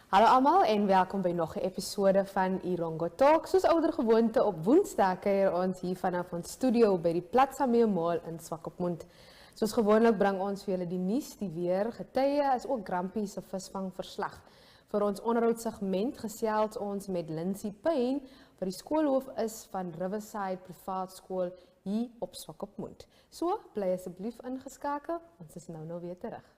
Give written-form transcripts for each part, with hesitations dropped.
Hallo allemaal en welkom by nog 'n episode van Erongo Talk. Soos ouer gewoonte op Woensdag kuier ons hier vanaf ons studio by die Platz Meer in Swakopmund. Soos gewoonlik bring ons vir julle die nuus, die weer, getuie as ook Grampie se visvangverslag. Vir ons onderhoudsegment gesels ons met Lindsay Payne, wat die skoolhoof is van Riverside Private School hier op Swakopmund. So, bly asseblief ingeskakel, ons is nou weer terug.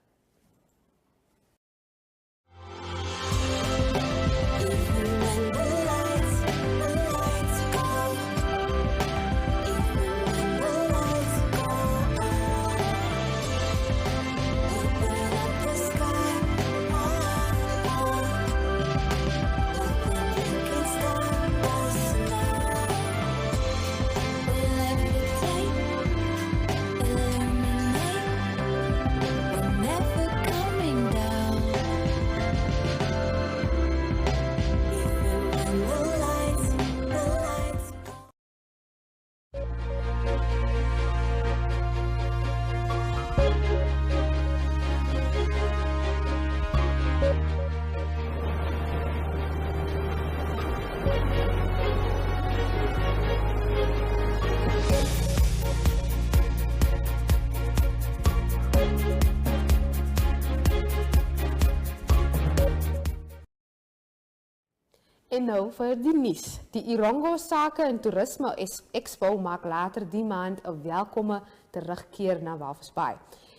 En nou vir die nuus. Die Erongo Sake en Toerisme Expo maak later die maand 'n welkome terugkeer na Walvis Bay.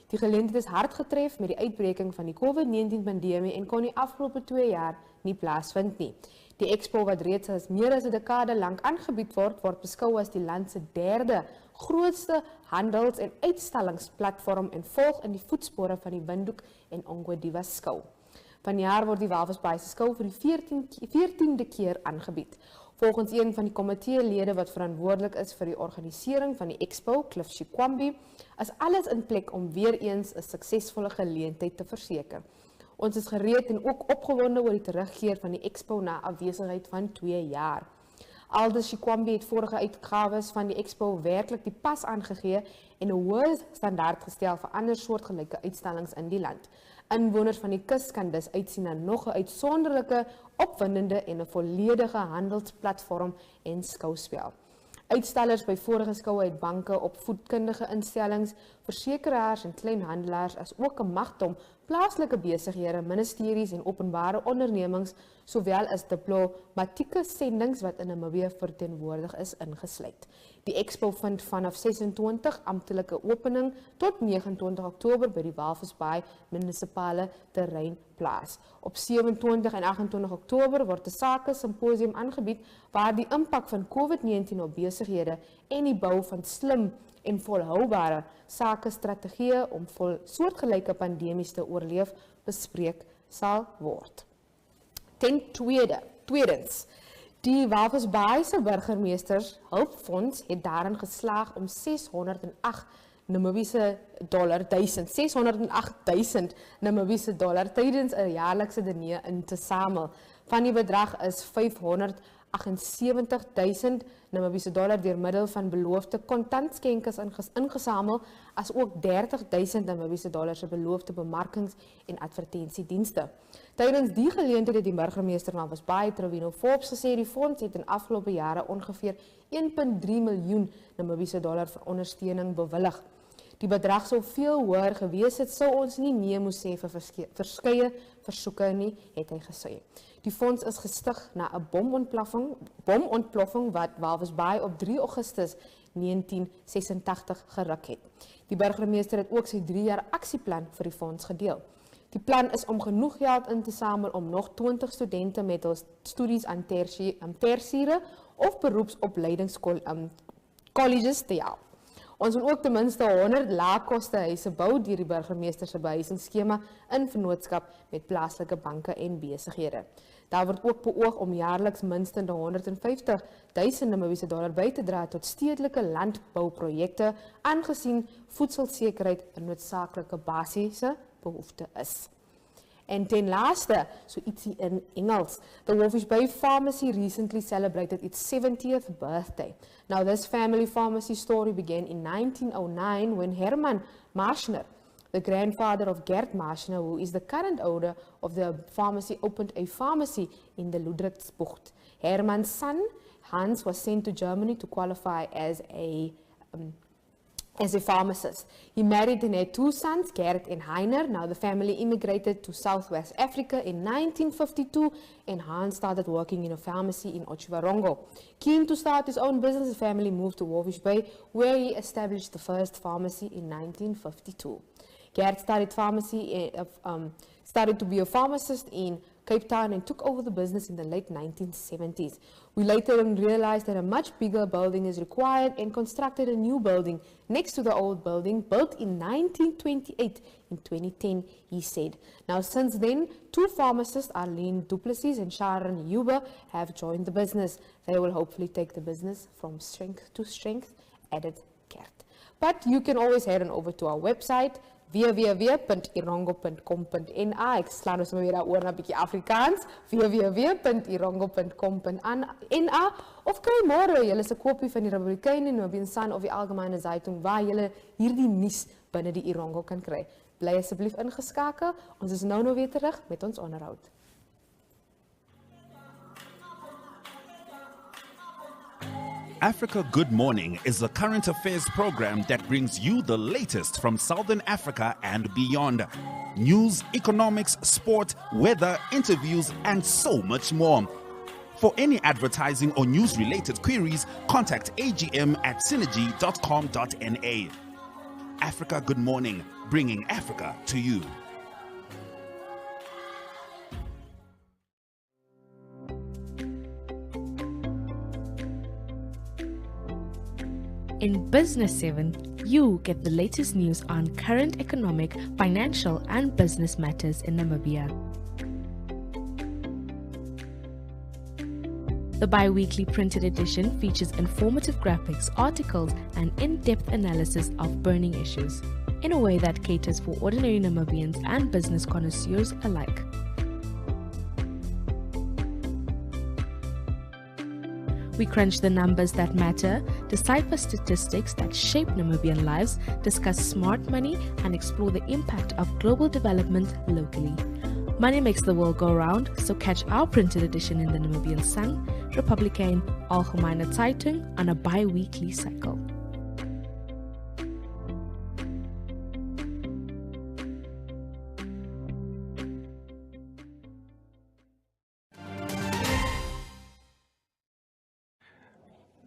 Die geleentheid is hard getref met die uitbreking van die COVID-19-pandemie en kon die afgelope 2 jaar nie plaasvind nie. Die expo wat reeds as meer as 'n dekade lank aangebied word beskou as die land se 3de grootste handels- en uitstallingsplatform en volg in die voetspore van die Windhoek en Ongwediva skou. Vanjaar word die Walvis Bay se skou vir die 14de keer aangebied. Volgens een van die komiteelede wat verantwoordelik is vir die organisering van die expo, Cliff Chikwambi, is alles in plek om weer eens 'n suksesvolle geleentheid te verseker. Ons is gereed en ook opgewonde oor die terugkeer van die expo na afwesigheid van 2 jaar. Aldus Chikwambi het vorige uitgawes van die expo werklik die pas aangegee en 'n hoë standaard gestel vir ander soortgelyke uitstallings in die land. Inwoners van die kus kan dus uitsien na nog 'n uitsonderlike, opwindende en 'n volledige handelsplatform en skouspel. Uitstallers by vorige skoue het banke, opvoedkundige instellings, versekeraars en kleinhandelaars as ook 'n magdom plaaslike besighede, ministeries en openbare ondernemings, sowel as diplomatieke sendings wat in Namibië verteenwoordig is, ingesluit. Die expo vind vanaf 26 amptelike opening tot 29 Oktober by die Walvis Bay munisipale terrein plaas. Op 27 en 28 Oktober word 'n sake simposium aangebied waar die impak van COVID-19 op besighede en die bou van slim en volhoubare sakestrategieë om soortgelyke pandemies te oorleef bespreek sal word. Ten tweedens, die Walvis Bay se burgemeesters hulpfonds het daarin geslaag om 608 Namibiese dollar, 608.000 Namibiese dollar tydens 'n jaarlikse diner in te samel. Van die bedrag is 578.000 Namibiese dollar deur middel van beloofde kontantskenkers ingesamel, as ook 30.000 Namibiese dollar se beloofde bemarkings- en advertensiedienste. Tydens die geleentheid het die burgemeester van Walvis Bay, Trevino Forbes, gesê die fonds het in afgelope jare ongeveer 1.3 miljoen Namibiese dollar vir ondersteuning bewillig. Die bedrag sou veel hoër gewees het, sou ons nie nee moes sê vir verskeie versoeke nie, het hy gesê. Die fonds is gestig na 'n bomontploffing wat Walvis Bay op 3 Augustus 1986 geruk het. Die burgemeester het ook sy 3-jaar aksieplan vir die fonds gedeel. Die plan is om genoeg geld in te samel om nog 20 studente met hul studies aan tersiêre of beroepsopleidingscolleges te help. Ons wil ook ten minste 100 laagkoste huise bou deur die burgemeester se behuisingsskema in vennootskap met plaaslike banke en besighede. Daar word ook beoog om jaarliks minstens 150.000 Namibiese dollar by te dra tot stedelike landbouprojekte, aangesien voedselsekerheid 'n noodsaaklike basiese behoefte is. En ten laaste, so ietsie in Engels, the Walvis Bay Pharmacy recently celebrated its 70th birthday. Now, this family pharmacy story began in 1909 when Herman Marschner The grandfather of Gert Marschner, who is the current owner of the pharmacy, opened a pharmacy in the Ludwigsbucht. Herman's son, Hans, was sent to Germany to qualify as a pharmacist. He married and had two sons, Gerrit and Heiner. Now the family immigrated to Southwest Africa in 1952, and Hans started working in a pharmacy in Otjiwarongo. Keen to start his own business, the family moved to Walvis Bay, where he established the first pharmacy in 1952. Gert started to be a pharmacist in Cape Town and took over the business in the late 1970s. We later realized that a much bigger building is required and constructed a new building next to the old building, built in 1928. In 2010, he said. Now, since then, two pharmacists, Arlene Duplessis and Sharon Huber, have joined the business. They will hopefully take the business from strength to strength, added Gert. But you can always head on over to our website, www.erongo.com.na. Ek slaan ons maar weer daar oor na 'n bietjie Afrikaans. www.erongo.com.na of kry môre julle se kopie van die Republikein en Namibian Sun of die Algemene Zeitung waar julle hierdie nuus binne die Erongo kan kry. Bly asseblief ingeskakel. Ons is nou weer terug met ons onderhoud. Africa Good Morning is a current affairs program that brings you the latest from Southern Africa and beyond. News, economics, sport, weather, interviews, and so much more. For any advertising or news-related queries, contact AGM at synergy.com.na. Africa Good Morning, bringing Africa to you. In Business 7, you get the latest news on current economic, financial, and business matters in Namibia. The bi-weekly printed edition features informative graphics, articles, and in-depth analysis of burning issues in a way that caters for ordinary Namibians and business connoisseurs alike. We crunch the numbers that matter, decipher statistics that shape Namibian lives, discuss smart money, and explore the impact of global development locally. Money makes the world go round, so catch our printed edition in the Namibian Sun, Republikein, Algemene Zeitung on a bi-weekly cycle.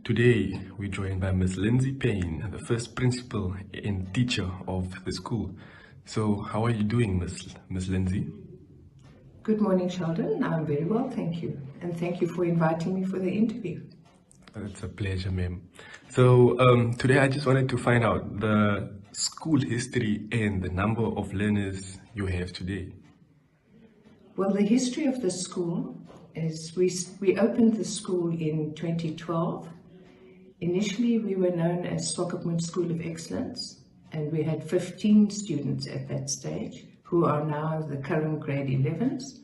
Today, we're joined by Ms. Lindsay Payne, the first principal and teacher of the school. So, how are you doing, Ms. Lindsay? Good morning, Sheldon. I'm very well, thank you. And thank you for inviting me for the interview. It's a pleasure, ma'am. So, today I just wanted to find out the school history and the number of learners you have today. Well, the history of the school is we opened the school in 2012. Initially, we were known as Swakopmund School of Excellence, and we had 15 students at that stage who are now the current grade 11s.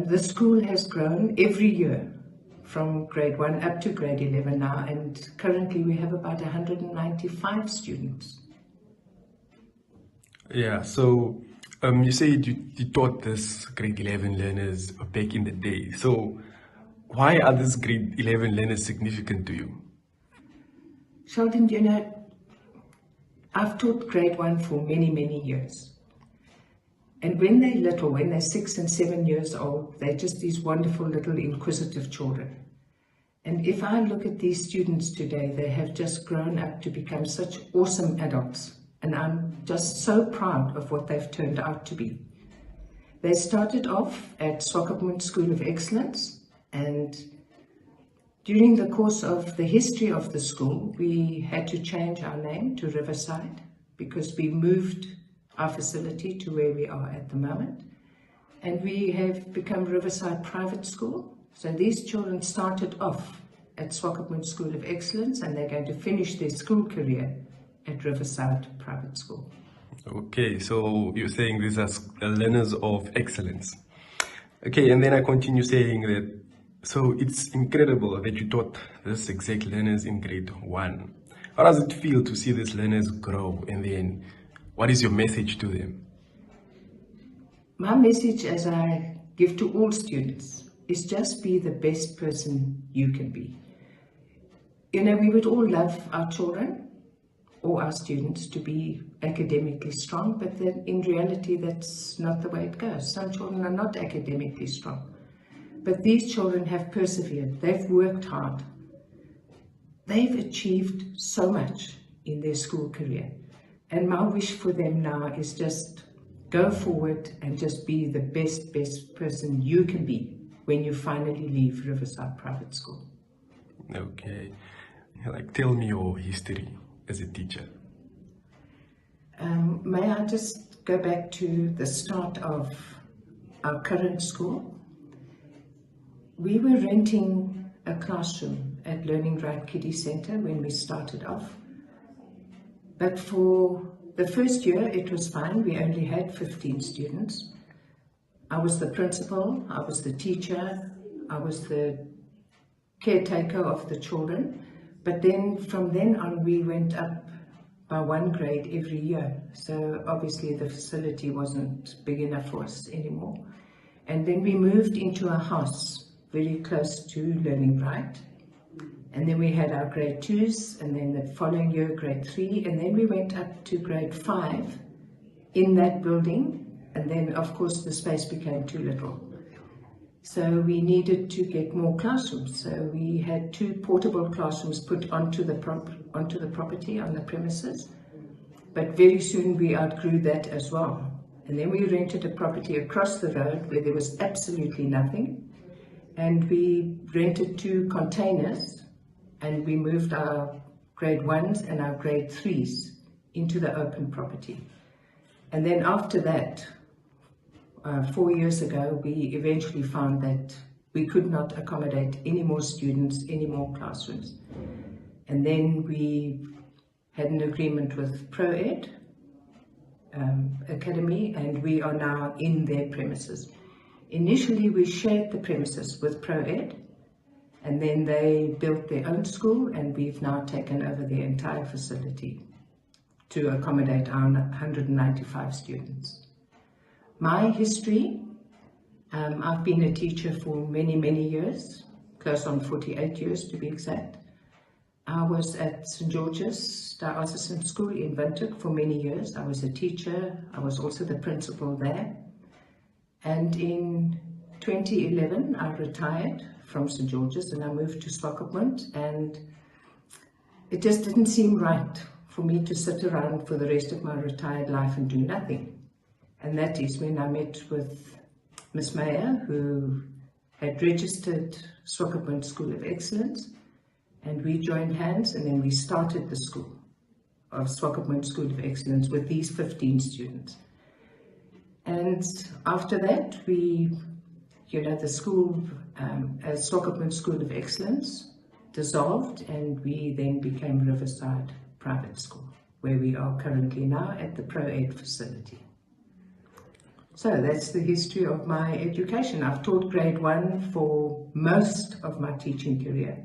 The school has grown every year from grade 1 up to grade 11 now, and currently we have about 195 students. Yeah, so you said you taught this grade 11 learners back in the day. So why are these grade 11 learners significant to you? Sheldon, you know, I've taught grade 1 for many, many years. And when they're little, when they're 6 and 7 years old, they're just these wonderful little inquisitive children. And if I look at these students today, they have just grown up to become such awesome adults. And I'm just so proud of what they've turned out to be. They started off at Swakopmund School of Excellence, and during the course of the history of the school, we had to change our name to Riverside because we moved our facility to where we are at the moment. And we have become Riverside Private School. So these children started off at Swakopmund School of Excellence, and they're going to finish their school career at Riverside Private School. Okay, so you're saying these are learners of excellence. Okay, and then I continue saying that, so it's incredible that you taught this exact learners in grade 1. How does it feel to see these learners grow, and then What is your message to them? My message, as I give to all students, is just be the best person you can be. You know, we would all love our children or our students to be academically strong, but then in reality, that's not the way it goes. Some children are not academically strong, but these children have persevered. They've worked hard. They've achieved so much in their school career. And my wish for them now is just go forward and just be the best person you can be when you finally leave Riverside Private School. Okay. Like, tell me your history as a teacher. May I just go back to the start of our current school? We were renting a classroom at Learning Right Kiddie Centre when we started off. But for the first year, it was fine. We only had 15 students. I was the principal, I was the teacher, I was the caretaker of the children. But then from then on, we went up by 1 grade every year. So obviously the facility wasn't big enough for us anymore. And then we moved into a house very close to Learning Right. And then we had our grade 2s, and then the following year grade 3, and then we went up to grade 5 in that building. And then of course the space became too little. So we needed to get more classrooms. So we had 2 portable classrooms put onto the property, on the premises. But very soon we outgrew that as well. And then we rented a property across the road where there was absolutely nothing. And we rented 2 containers, and we moved our grade 1s and our grade 3s into the open property. And then after that, 4 years ago, we eventually found that we could not accommodate any more students, any more classrooms. And then we had an agreement with ProEd Academy, and we are now in their premises. Initially, we shared the premises with ProEd, and then they built their own school, and we've now taken over the entire facility to accommodate our 195 students. My history, I've been a teacher for many, many years, close on 48 years to be exact. I was at St. George's Diocesan School in Windhoek for many years. I was a teacher, I was also the principal there. And in 2011, I retired from St. George's and I moved to Swakopmund, and it just didn't seem right for me to sit around for the rest of my retired life and do nothing. And that is when I met with Miss Meer, who had registered Swakopmund School of Excellence, and we joined hands, and then we started the school of Swakopmund School of Excellence with these 15 students. And after that, we, the school as Swakopmund School of Excellence dissolved, and we then became Riverside Private School, where we are currently now at the ProEd facility. So that's the history of my education. I've taught grade 1 for most of my teaching career.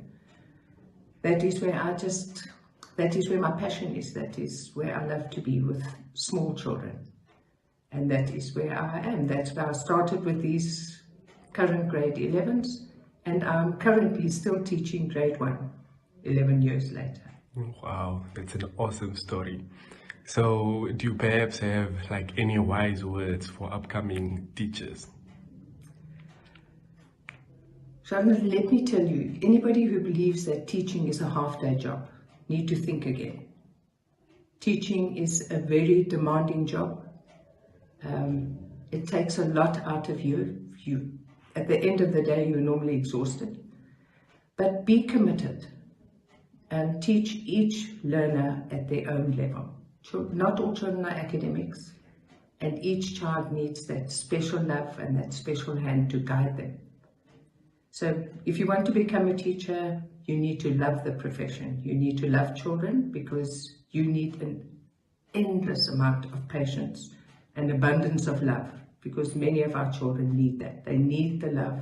That is where my passion is. That is where I love to be, with small children. And that is where I am. That's where I started with these current grade 11s, and I'm currently still teaching grade 1, 11 years later. Wow, that's an awesome story. So do you perhaps have like any wise words for upcoming teachers? Jonathan, let me tell you, anybody who believes that teaching is a half-day job need to think again. Teaching is a very demanding job. It takes a lot out of you. At the end of the day, you're normally exhausted. But be committed and teach each learner at their own level. Not all children are academics, and each child needs that special love and that special hand to guide them. So if you want to become a teacher, you need to love the profession. You need to love children, because you need an endless amount of patience and abundance of love, because many of our children need that. They need the love,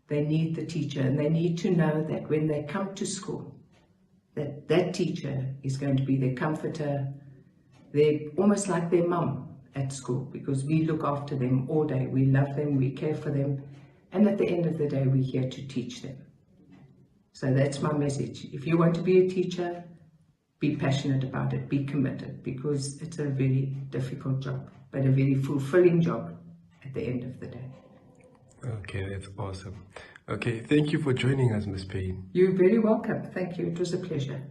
they need the teacher, and they need to know that when they come to school, that teacher is going to be their comforter, They're almost like their mum at school because we look after them all day. We love them, we care for them, and at the end of the day, we're here to teach them. So that's my message. If you want to be a teacher, be passionate about it, be committed, because it's a very difficult job, but a very fulfilling job at the end of the day. Okay, that's awesome. Okay, thank you for joining us, Ms. Payne. You're very welcome. Thank you. It was a pleasure.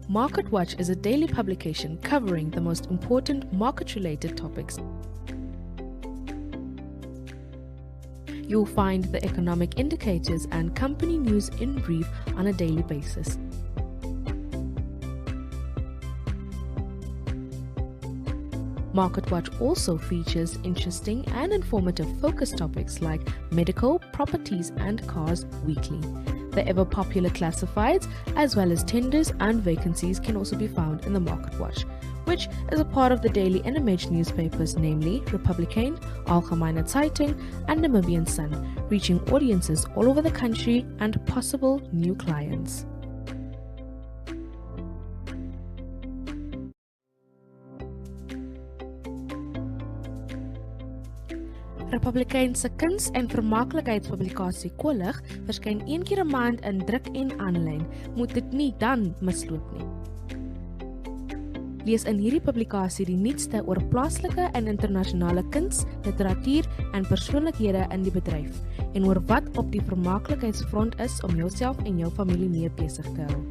Market Watch is a daily publication covering the most important market-related topics. You'll find the economic indicators and company news in brief on a daily basis. Market Watch also features interesting and informative focus topics like medical, properties and cars weekly. The ever-popular classifieds as well as tenders and vacancies can also be found in the Market Watch, which is a part of the daily NMH newspapers, namely Republican, Algemene Zeitung and Namibian Sun, reaching audiences all over the country and possible new clients. Republican se kuns- en vermaaklikheidspublikasie Kollig verskyn 1 keer 'n maand in druk en aanlyn. Moet dit nie dan misloop nie. Lees in hierdie publikasie die nuutste oor plaaslike en internasionale kuns, literatuur en persoonlikhede in die bedryf en oor wat op die vermaaklikheidsfront is om jouself en jou familie mee besig te hou.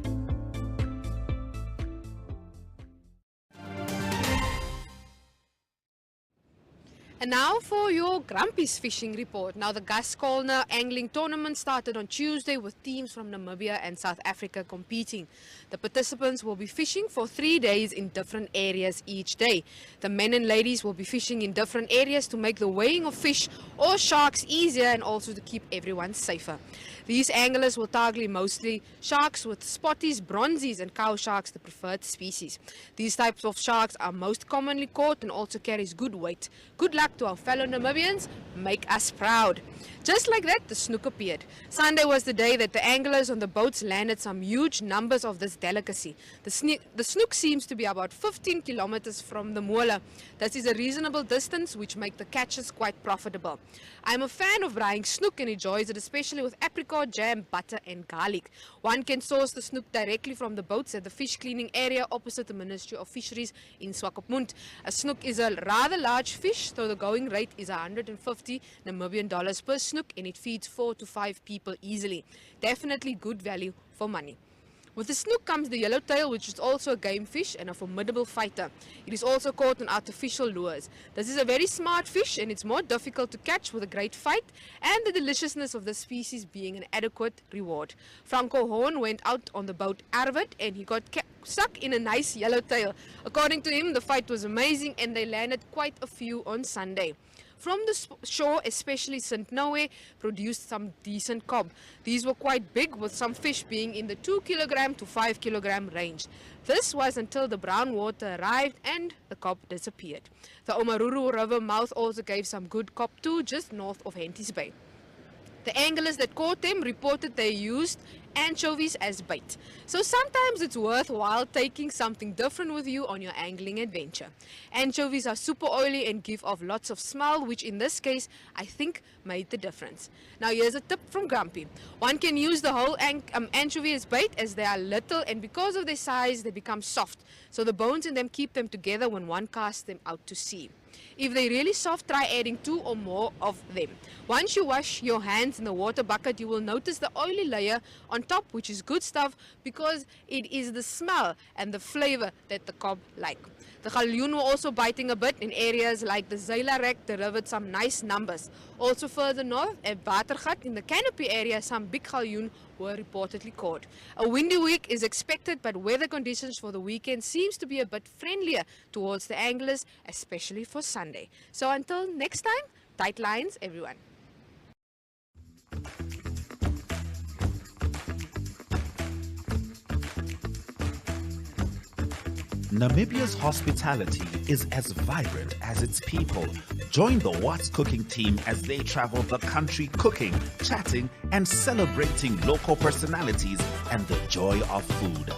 And now for your Grumpy's fishing report. Now the Gaskolna angling tournament started on Tuesday with teams from Namibia and South Africa competing. The participants will be fishing for 3 days in different areas each day. The men and ladies will be fishing in different areas to make the weighing of fish or sharks easier and also to keep everyone safer. These anglers will target mostly sharks with spotties, bronzies and cow sharks, the preferred species. These types of sharks are most commonly caught and also carries good weight. Good luck to our fellow Namibians, make us proud. Just like that, the snook appeared. Sunday was the day that the anglers on the boats landed some huge numbers of this delicacy. The snook seems to be about 15 kilometers from the mola. That is a reasonable distance which make the catches quite profitable. I'm a fan of frying snook and enjoys it especially with apricot jam, butter and garlic. One can source the snook directly from the boats at the fish cleaning area opposite the Ministry of Fisheries in Swakopmund. A snook is a rather large fish, so the going rate is 150 Namibian dollars per snook and it feeds 4 to 5 people easily. Definitely good value for money. With the snook comes the yellowtail, which is also a game fish and a formidable fighter. It is also caught on artificial lures. This is a very smart fish and it's more difficult to catch with a great fight and the deliciousness of the species being an adequate reward. Franco Horn went out on the boat Arvid and he got stuck in a nice yellowtail. According to him, the fight was amazing and they landed quite a few on Sunday. From the shore, especially St. Noe, produced some decent cob. These were quite big, with some fish being in the 2 kilogram to 5 kilogram range. This was until the brown water arrived and the cob disappeared. The Omaruru River mouth also gave some good cob too, just north of Henties Bay. The anglers that caught them reported they used anchovies as bait. So sometimes it's worthwhile taking something different with you on your angling adventure. Anchovies are super oily and give off lots of smell, which in this case I think made the difference. Now here's a tip from Grumpy. One can use the whole anchovy as bait as they are little and because of their size they become soft. So the bones in them keep them together when one casts them out to sea. If they're really soft, try adding 2 or more of them. Once you wash your hands in the water bucket, you will notice the oily layer on top, which is good stuff because it is the smell and the flavor that the cob like. The galjoen were also biting a bit in areas like the Zeilerek delivered some nice numbers. Also further north at Watergat in the Canopy area, some big galjoen were reportedly caught. A windy week is expected, but weather conditions for the weekend seems to be a bit friendlier towards the anglers, especially for Sunday. So until next time, tight lines everyone. Namibia's hospitality is as vibrant as its people. Join the What's Cooking team as they travel the country cooking, chatting, and celebrating local personalities and the joy of food.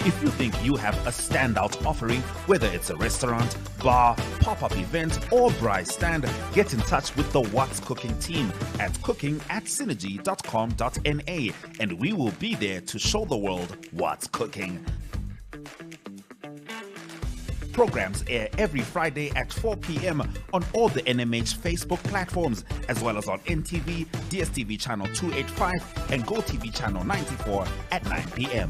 If you think you have a standout offering, whether it's a restaurant, bar, pop-up event, or braai stand, get in touch with the What's Cooking team at cooking@synergy.com.na, and we will be there to show the world what's cooking. Programs air every Friday at 4 p.m. on all the NMH Facebook platforms, as well as on NTV, DSTV channel 285, and GoTV channel 94 at 9 p.m.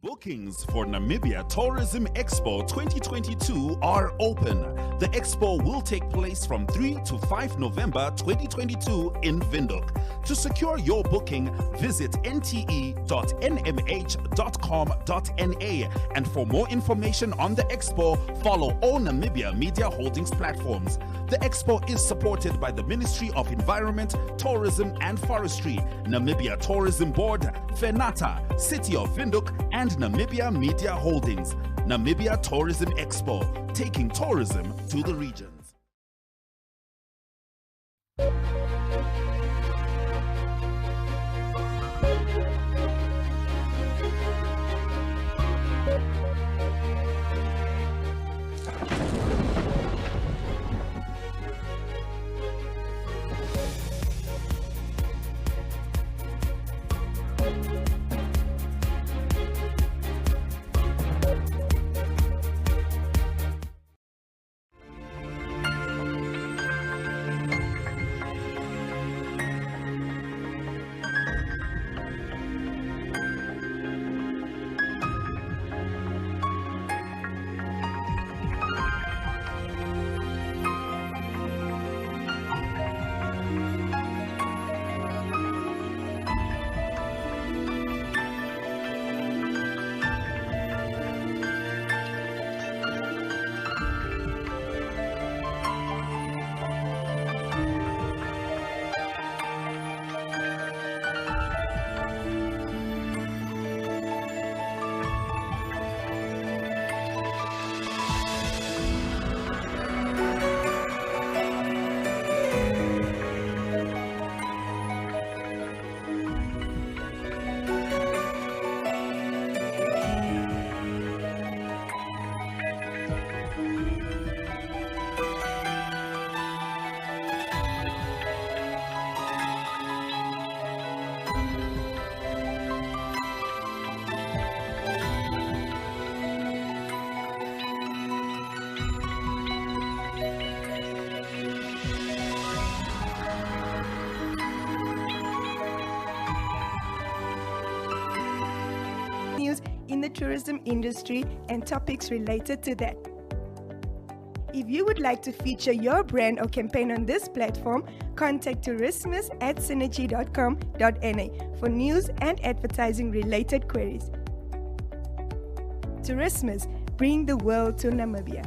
Bookings for Namibia Tourism Expo 2022 are open. The expo will take place from 3 to 5 November 2022 in Windhoek. To secure your booking, visit nte.nmh.com.na, and for more information on the expo, follow all Namibia Media Holdings platforms. The expo is supported by the Ministry of Environment, Tourism and Forestry, Namibia Tourism Board, FENATA, City of Windhoek, and Namibia Media Holdings. Namibia Tourism Expo, taking tourism to the regions. News in the tourism industry and topics related to that. If you would like to feature your brand or campaign on this platform, contact tourismus@synergy.com.na for news and advertising related queries. Tourismus, bring the world to Namibia.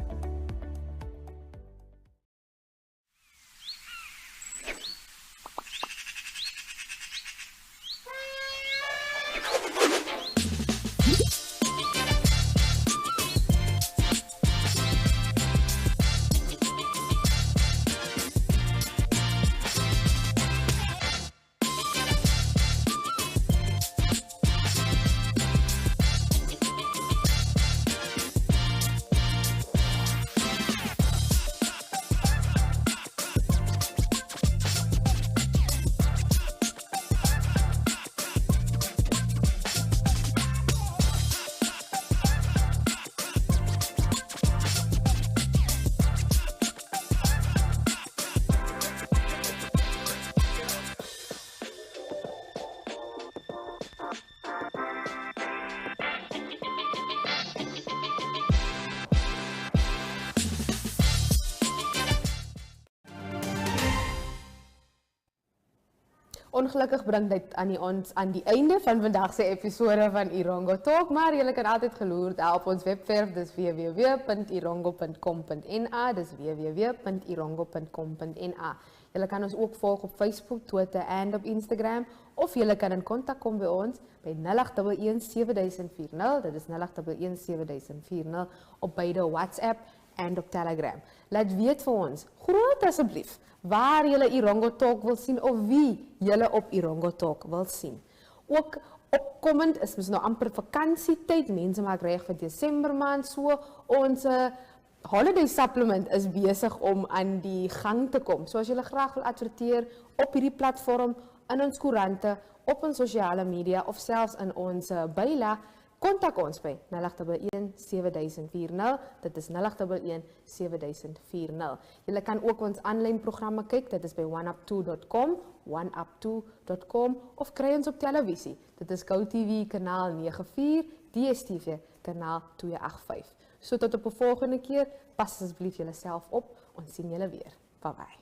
Ongelukkig bring dit ons aan die einde van vandag se episode van Erongo Talk, maar julle kan altyd geloer daar op ons webwerf, dis www.erongo.com.na, dis www.erongo.com.na. Julle kan ons ook volg op Facebook, Twitter en op Instagram, of julle kan in kontak kom by ons by 08117040, dit is 08117040 op beide WhatsApp en op Telegram. Laat weet vir ons, groot asseblief, waar julle Erongo Talk wil sien of wie julle op Erongo Talk wil sien. Ook opkomend is ons nou amper vakansietyd, mense maak reg vir Desember maand, so ons holiday supplement is besig om aan die gang te kom. So as julle graag wil adverteer op hierdie platform, in ons koerante, op ons sosiale media of selfs in ons bylaag, kontak ons by 08117040, dit is 08117040. Julle kan ook ons aanlyn programme kyk, dit is by oneup2.com, oneup2.com, of kry ons op televisie, dit is GoTV kanaal 94, DStv kanaal 285. So tot op 'n volgende keer, pas asseblief julle self op, ons sien julle weer. Bye bye.